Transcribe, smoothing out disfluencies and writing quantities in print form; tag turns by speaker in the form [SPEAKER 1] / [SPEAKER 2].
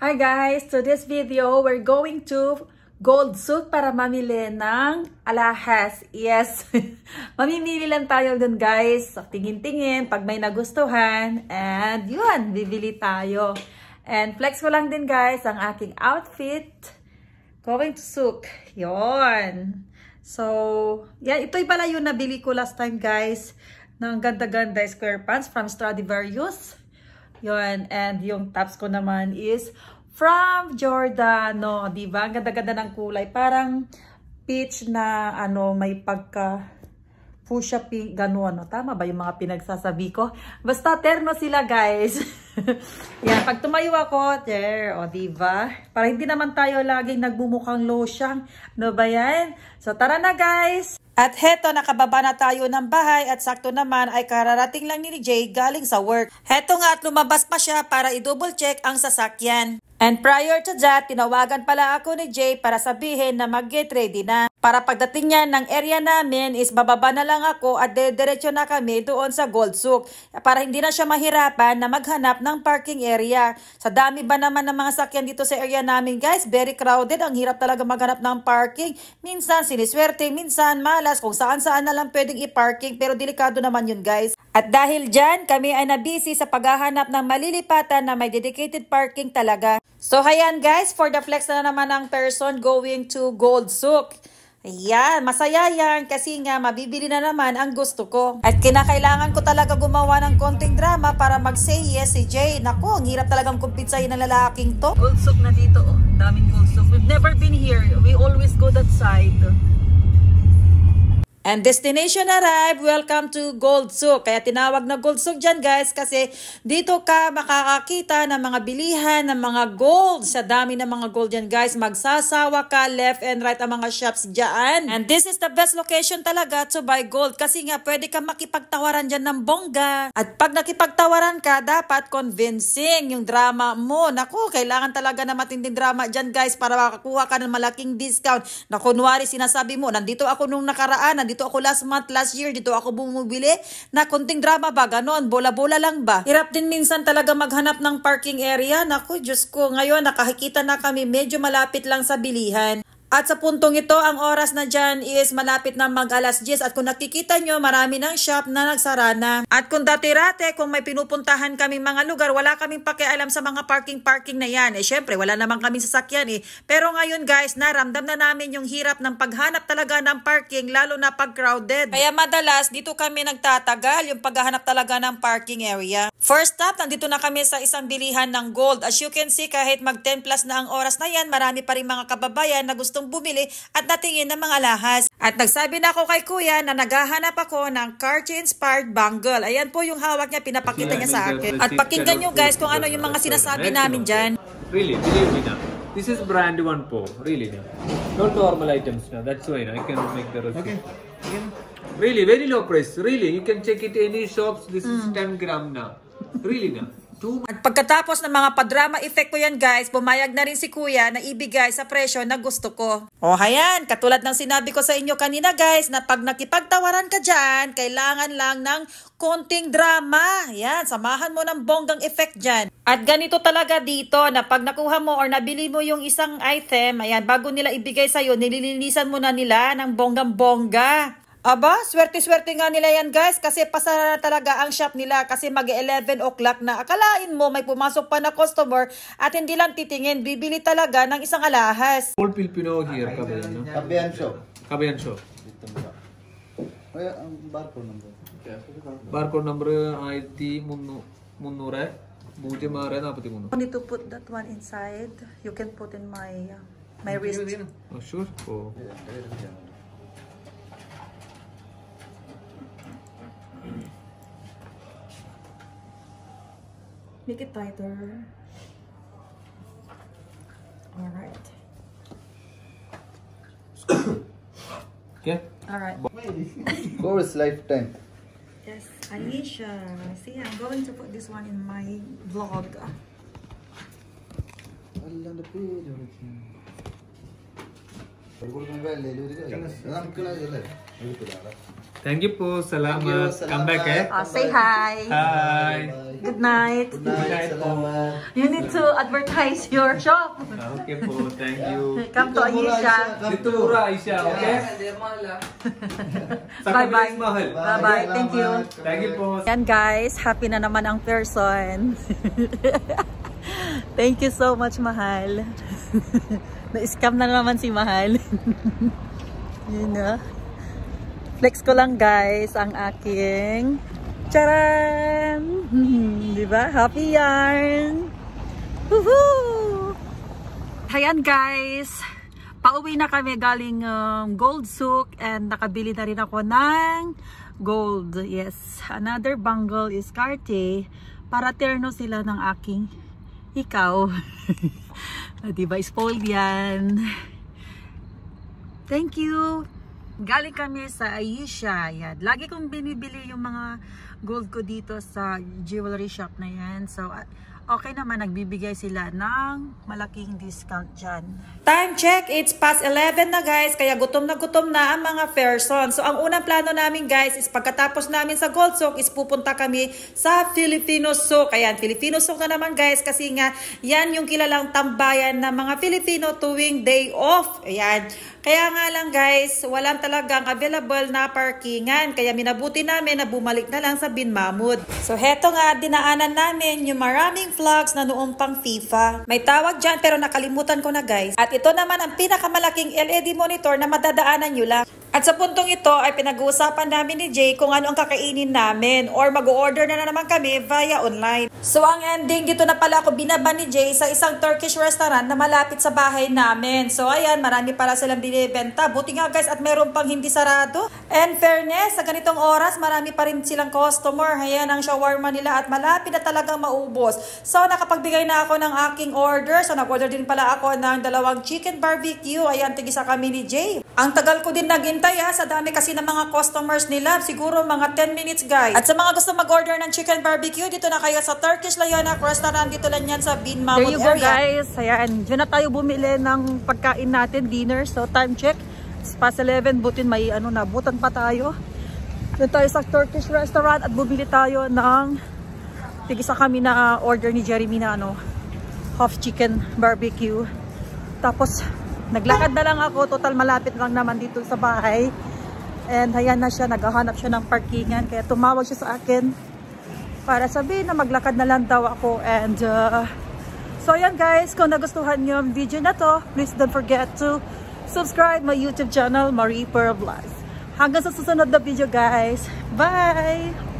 [SPEAKER 1] Hi guys! To this video, we're going to Gold Souk para mamili ng alahas. Yes! Mamimili lang tayo dun guys. Tingin-tingin pag may nagustuhan. And yun, bibili tayo. And flex ko lang din guys ang aking outfit. Going to Souk. Yun. So, yan. Ito'y pala yung nabili ko last time guys. Ng ganda-ganda square pants from Stradivarius. Yun, and yung tops ko naman is from Giordano, diba? Ang ganda-ganda ng kulay. Parang peach na may pagka fuchsia pink, gano'n. Tama ba yung mga pinagsasabi ko? Basta terno sila, guys. Yan, pag tumayo ako, there, diba? Para hindi naman tayo laging nagbumukhang losyang. Ano ba yan? So, tara na, guys! At heto, nakababa na tayo ng bahay at sakto naman ay kararating lang ni Jay galing sa work. Heto nga at lumabas pa siya para i-double check ang sasakyan. And prior to that, tinawagan pala ako ni Jay para sabihin na mag-get ready na. Para pagdating niya ng area namin is bababa na lang ako at dediretso na kami doon sa Gold Souk. Para hindi na siya mahirapan na maghanap ng parking area. Sa dami ba naman ng mga sakyan dito sa area namin guys, very crowded. Ang hirap talaga maghanap ng parking. Minsan siniswerte, minsan malas kung saan-saan na lang pwedeng i-parking. Pero delikado naman yun guys. At dahil dyan, kami ay nabisi sa paghahanap ng malilipatan na may dedicated parking talaga. So hayan guys, for the flex na naman ng person going to Gold Souk. Ayan, masaya yan kasi nga mabibili na naman ang gusto ko. At kinakailangan ko talaga gumawa ng konting drama para mag-say yes si Jay. Naku, ang hirap talagang kumpinsahin ng lalaking to. Gold Souk na dito, daming Gold Souk. We've never been here. We always go that side. And destination arrived, welcome to Gold Souk. Kaya tinawag na Gold Souk dyan guys kasi dito ka makakakita ng mga bilihan ng mga gold. Sa dami ng mga gold dyan guys, magsasawa ka left and right ang mga shops dyan. And this is the best location talaga to buy gold kasi nga pwede ka makipagtawaran dyan ng bongga. At pag nakipagtawaran ka, dapat convincing yung drama mo. Naku, kailangan talaga na matinding drama dyan guys para makakuha ka ng malaking discount. Na kunwari sinasabi mo, nandito ako nung nakaraan, dito ako last month, last year, dito ako bumibili na konting drama ba, ganon, bola-bola lang ba? Hirap din minsan talaga maghanap ng parking area. Naku, Diyos ko, ngayon nakakikita na kami medyo malapit lang sa bilihan. At sa puntong ito, ang oras na dyan is malapit na mag-alas 10. At kung nakikita nyo, marami ng shop na nagsara na. At kung dati-rate, kung may pinupuntahan kaming mga lugar, wala kaming pakialam sa mga parking na yan. Syempre, wala naman kaming sasakyan Pero ngayon guys, naramdam na namin yung hirap ng paghanap talaga ng parking, lalo na pag crowded. Kaya madalas, dito kami nagtatagal yung paghahanap talaga ng parking area. First stop, nandito na kami sa isang bilihan ng gold. As you can see, kahit mag 10 plus na ang oras na yan, marami pa rin mga kababayan na gustong bumili at natingin ng mga alahas. At nagsabi na ako kay kuya na naghahanap ako ng Cartier-inspired bangle. Ayan po yung hawak niya, pinapakita niya sa akin. At pakinggan nyo guys kung ano yung mga sinasabi namin dyan.
[SPEAKER 2] Really, believe me now. This is brand 1 po. Really now. Not normal items now. That's why I can make the review. Okay. Really, very low price. Really, you can check it any shops. This is 10 gram now. Really now.
[SPEAKER 1] At pagkatapos ng mga padrama effect ko yan guys, pumayag na rin si kuya na ibigay sa presyo na gusto ko. Hayan, katulad ng sinabi ko sa inyo kanina guys, na pag nakipagtawaran ka dyan, kailangan lang ng konting drama. Yan, samahan mo ng bonggang effect dyan. At ganito talaga dito na pag nakuha mo or nabili mo yung isang item, ayan, bago nila ibigay sa'yo, nililinisan mo na nila ng bonggang-bongga. Aba, swerte-swerte nga nila yan guys kasi pasara na talaga ang shop nila kasi mag-11 o'clock na. Akalain mo may pumasok pa na customer at hindi lang titingin, bibili talaga ng isang alahas.
[SPEAKER 2] Old Filipino here,
[SPEAKER 3] Kabayan shop.
[SPEAKER 2] Kabayan shop.
[SPEAKER 3] Ang barcode number.
[SPEAKER 2] Barcode number 1300
[SPEAKER 1] I need to put that one inside. You can put in my wrist.
[SPEAKER 2] Oh, sure. Oh.
[SPEAKER 1] Make it tighter. Alright.
[SPEAKER 2] Okay.
[SPEAKER 1] Alright.
[SPEAKER 3] Course lifetime.
[SPEAKER 1] Yes, Anisha. See, I'm going to put this one in my vlog.
[SPEAKER 2] Thank you po. Salamat.
[SPEAKER 3] Thank you,
[SPEAKER 2] Come back eh.
[SPEAKER 1] Say hi.
[SPEAKER 2] Hi.
[SPEAKER 1] Good night.
[SPEAKER 3] Good night. Salamat.
[SPEAKER 1] You need to advertise your shop.
[SPEAKER 2] Okay po. Thank you.
[SPEAKER 1] Come to Aisha.
[SPEAKER 2] Dito mura Aisha, okay? Sa
[SPEAKER 1] Bye-bye.
[SPEAKER 2] Kabilis mahal.
[SPEAKER 1] Bye-bye. Thank you.
[SPEAKER 2] Thank you po.
[SPEAKER 1] Yan guys, happy na naman ang person. Thank you so much, Mahal. Na-scam na naman si Mahal. Yun na. Flex ko lang guys ang aking charan! Diba? Happy yarn! Woohoo! Ayan guys, pauwi na kami galing Gold Souk and nakabili na rin ako ng gold. Yes, another bangle is Cartier para terno sila ng aking ikaw. Diba? Spoiled yan. Thank you! Galing kami sa Aisha. Yan. Lagi kong binibili yung mga gold ko dito sa jewelry shop na yan. So, okay naman, nagbibigay sila ng malaking discount dyan. Time check, it's past 11 na guys, kaya gutom na ang mga person. So, ang unang plano namin guys is pagkatapos namin sa Gold Souk is pupunta kami sa Filipino Souk. Ayan, Filipino Souk na naman guys kasi nga yan yung kilalang tambayan ng mga Filipino tuwing day off. Ayan. Kaya nga lang guys, walang talagang available na parkingan. Kaya minabuti namin na bumalik na lang sa Bin Mahmud. So heto nga, dinaanan namin yung maraming vlogs na noong pang FIFA. May tawag dyan pero nakalimutan ko na guys. At ito naman ang pinakamalaking LED monitor na madadaanan nyo lang. At sa puntong ito ay pinag-uusapan namin ni Jay kung ano ang kakainin namin or mag-order na naman kami via online. So ang ending, dito na pala ako binaba ni Jay sa isang Turkish restaurant na malapit sa bahay namin. So ayan, marami para silang binibenta. Buti nga guys at meron pang hindi sarado. And fairness, sa ganitong oras marami pa rin silang customer. Ayan ang shawarma nila at malapit na talagang maubos. So nakapagbigay na ako ng aking order. So nag-order din pala ako ng 2 chicken barbecue. Ayan, tigisa kami ni Jay. Ang tagal ko din naghintay sa dami kasi ng mga customers nila. Siguro mga 10 minutes guys. At sa mga gusto mag-order ng chicken barbecue, dito na kayo sa Turkish Layonak Restaurant. Dito lang yan sa Bin Mahmud area. There you go guys. Ayan, dyan na tayo bumili ng pagkain natin, dinner. So time check, it's past 11. Butin may nabutan pa tayo. Dito tayo sa Turkish Restaurant at bumili tayo ng tigisa kami na order ni Jeremy na half chicken barbecue. Tapos naglakad na lang ako, total malapit lang naman dito sa bahay. And ayan na siya, naghahanap siya ng parkingan. Kaya tumawag siya sa akin para sabihin na maglakad na lang daw ako. And so ayan guys, kung nagustuhan niyo ang video na to, please don't forget to subscribe my YouTube channel, Marie Pearl Vlogs. Hanggang sa susunod na video guys. Bye!